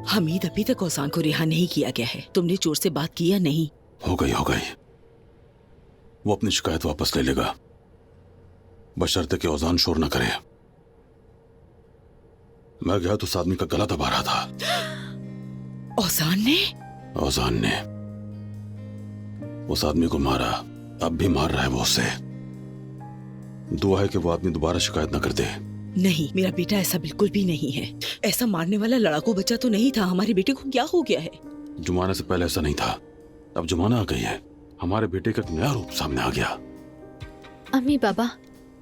हमीद अभी तक औसान को रिहा नहीं किया गया है। तुमने चोर से बात की या नहीं? हो गई। वो अपनी शिकायत वापस ले लेगा, बशर्ते कि औजान शोर न करे। मैं गया तो उस आदमी का गला दबा रहा था। औसान ने? औजान ने उस आदमी को मारा, अब भी मार रहा है वो उसे। दुआ है कि वो आदमी दोबारा शिकायत न कर दे। नहीं, मेरा बेटा ऐसा बिल्कुल भी नहीं है। ऐसा मारने वाला लड़ाकू बच्चा तो नहीं था। हमारे बेटे को क्या हो गया है? जुमाना से पहले ऐसा नहीं था, अब जुमाना आ गई है। हमारे बेटे का एक नया रूप सामने आ गया। अम्मी पापा,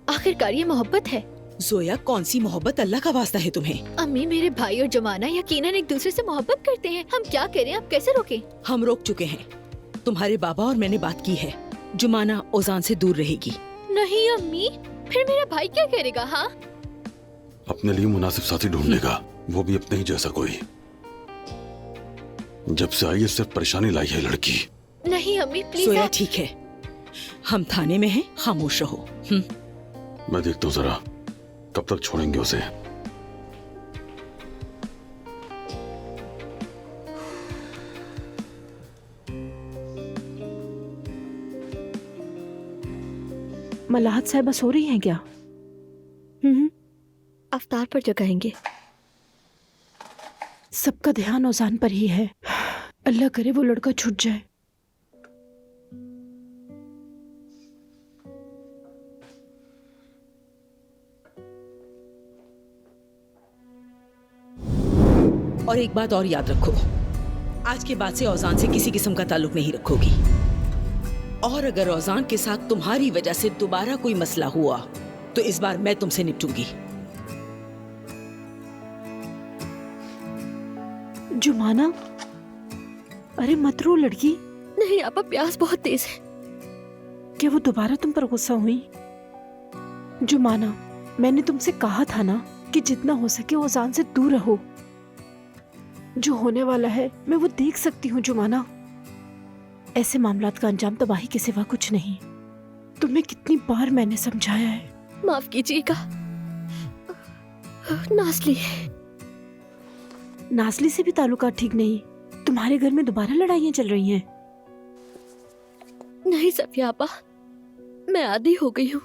आखिरकार ये मोहब्बत है। जोया, कौन सी मोहब्बत? अल्लाह का वास्ता है तुम्हें। अम्मी, मेरे भाई और जमाना यकीनन एक दूसरे से मोहब्बत करते हैं। हम क्या करें, आप कैसे रोकें? हम रोक चुके हैं। तुम्हारे बाबा और मैंने बात की है। जुमाना औजान से दूर रहेगी। नहीं अम्मी, फिर मेरा भाई क्या करेगा? हाँ, अपने लिए मुनासिब साथी ढूंढ लेगा, वो भी अपने ही जैसा कोई। जब से आई है सिर्फ परेशानी लाई है लड़की। नहीं अम्मी प्लीज। सोया, ठीक है, हम थाने में हैं, खामोश रहो। मैं देखता हूँ जरा कब तक छोड़ेंगे उसे। मलाहत साहिबा सो रही हैं क्या? अफ्तार पर जगाएंगे। सबका ध्यान औजान पर ही है। अल्लाह करे वो लड़का छूट जाए। और एक बात और याद रखो, आज के बाद से औजान से किसी किस्म का ताल्लुक नहीं रखोगी। और अगर औजान के साथ तुम्हारी वजह से दोबारा कोई मसला हुआ तो इस बार मैं तुमसे निपटूंगी। जुमाना, अरे मत रो लड़की। नहीं आपा, प्यास बहुत तेज है। क्या वो दोबारा तुम पर गुस्सा हुई? जुमाना, मैंने तुमसे कहा था ना कि जितना हो सके औजान से दूर रहो। जो होने वाला है मैं वो देख सकती हूँ जुमाना। ऐसे मामलात का अंजाम तबाही के सिवा कुछ नहीं। तुम्हें कितनी बार मैंने समझाया है। माफ कीजिएगा। नाज़ली, नाज़ली से भी ताल्लुकात ठीक नहीं। तुम्हारे घर में दोबारा लड़ाइयाँ चल रही हैं। नहीं सफिया आपा, मैं आदी हो गई हूँ।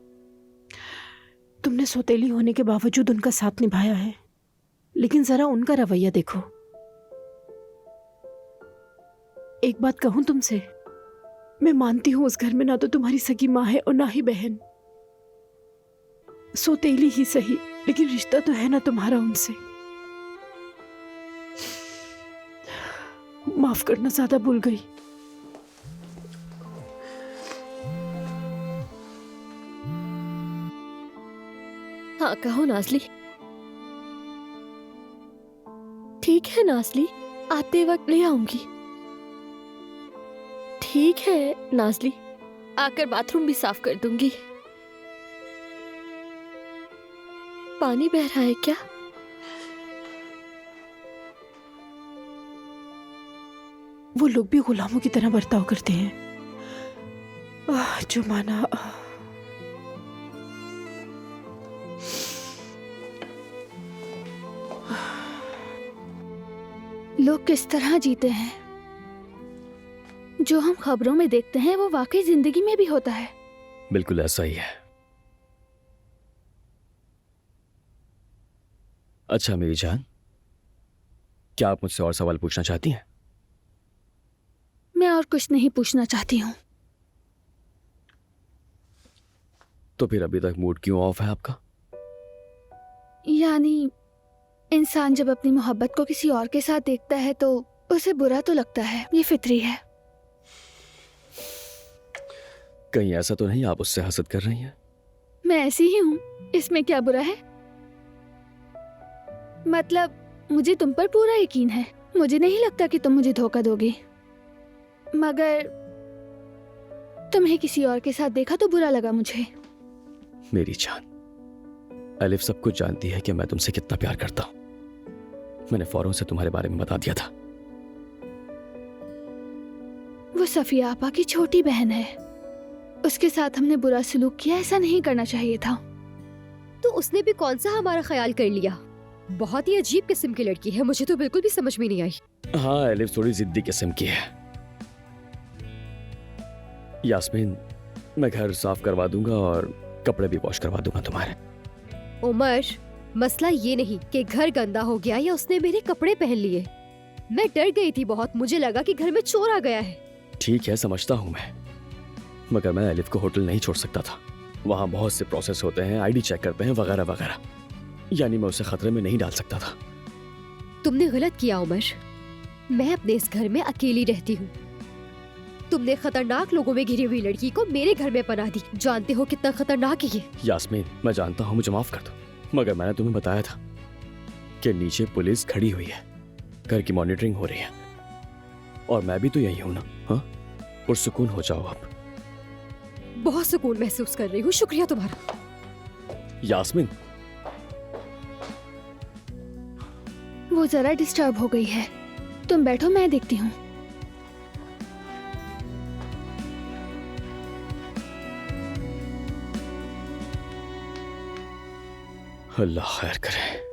तुमने सौतेली होने के बावजूद उनका साथ निभाया है, लेकिन जरा उनका रवैया देखो। एक बात कहूं तुमसे, मैं मानती हूं उस घर में ना तो तुम्हारी सगी माँ है और ना ही बहन। सौतेली ही सही, लेकिन रिश्ता तो है ना तुम्हारा उनसे। माफ करना, ज्यादा भूल गई। हाँ कहो नाज़ली। ठीक है नाज़ली, आते वक्त ले आऊंगी। ठीक है नाज़ली, आकर बाथरूम भी साफ कर दूंगी। पानी बह रहा है क्या? वो लोग भी गुलामों की तरह बर्ताव करते हैं। जुमाना, लोग किस तरह जीते हैं, जो हम खबरों में देखते हैं वो वाकई जिंदगी में भी होता है। बिल्कुल ऐसा ही है। अच्छा मेरी जान, क्या आप मुझसे और सवाल पूछना चाहती हैं? मैं और कुछ नहीं पूछना चाहती हूँ। तो फिर अभी तक मूड क्यों ऑफ है आपका? यानी इंसान जब अपनी मोहब्बत को किसी और के साथ देखता है तो उसे बुरा तो लगता है, ये फितरी है। कहीं ऐसा तो नहीं आप उससे हसद कर रही हैं? मैं ऐसी ही हूँ, इसमें क्या बुरा है? मतलब मुझे तुम पर पूरा यकीन है। मुझे नहीं लगता कि तुम मुझे धोखा दोगे, मगर तुम्हें किसी और के साथ देखा तो बुरा लगा मुझे। मेरी जान, अलिफ सब कुछ जानती है कि मैं तुमसे कितना प्यार करता हूँ। मैंने फौरन से तुम्हारे बारे में बता दिया था। वो सफिया आपा की छोटी बहन है, उसके साथ हमने बुरा सलूक किया, ऐसा नहीं करना चाहिए था। तो उसने भी कौन सा हमारा ख्याल कर लिया? बहुत ही अजीब किस्म की लड़की है, मुझे तो बिल्कुल भी समझ में नहीं आई। हाँ, एलिफ थोड़ी जिद्दी किस्म की है। यास्मीन, मैं घर साफ करवा दूंगा और कपड़े भी वॉश करवा दूंगा तुम्हारे। उमर, मसला ये नहीं कि घर गंदा हो गया या उसने मेरे कपड़े पहन लिए। मैं डर गई थी बहुत, मुझे लगा कि घर में चोर आ गया है। ठीक है, समझता हूँ मैं, मगर मैं एलिफ को होटल नहीं छोड़ सकता था। वहाँ बहुत से प्रोसेस होते हैं, आईडी चेक करते हैं वगैरह वगैरह, यानी मैं उसे खतरे में नहीं डाल सकता था। तुमने गलत किया उमर, मैं अपने इस घर में अकेली रहती हूँ। तुमने खतरनाक लोगों में घिरी हुई लड़की को मेरे घर में पनाह दी। जानते हो कितना खतरनाक है ये? यास्मीन, मैं जानता हूँ, मुझे माफ कर दो, मगर मैंने तुम्हें बताया था कि नीचे पुलिस खड़ी हुई है, घर की मॉनिटरिंग हो रही है, और मैं भी तो यही हूं ना। हाँ, पुरसुकून हो जाओ अब। बहुत सुकून महसूस कर रही हूँ, शुक्रिया तुम्हारा। यास्मीन, वो जरा डिस्टर्ब हो गई है, तुम बैठो, मैं देखती हूँ। अल्लाह खैर करे।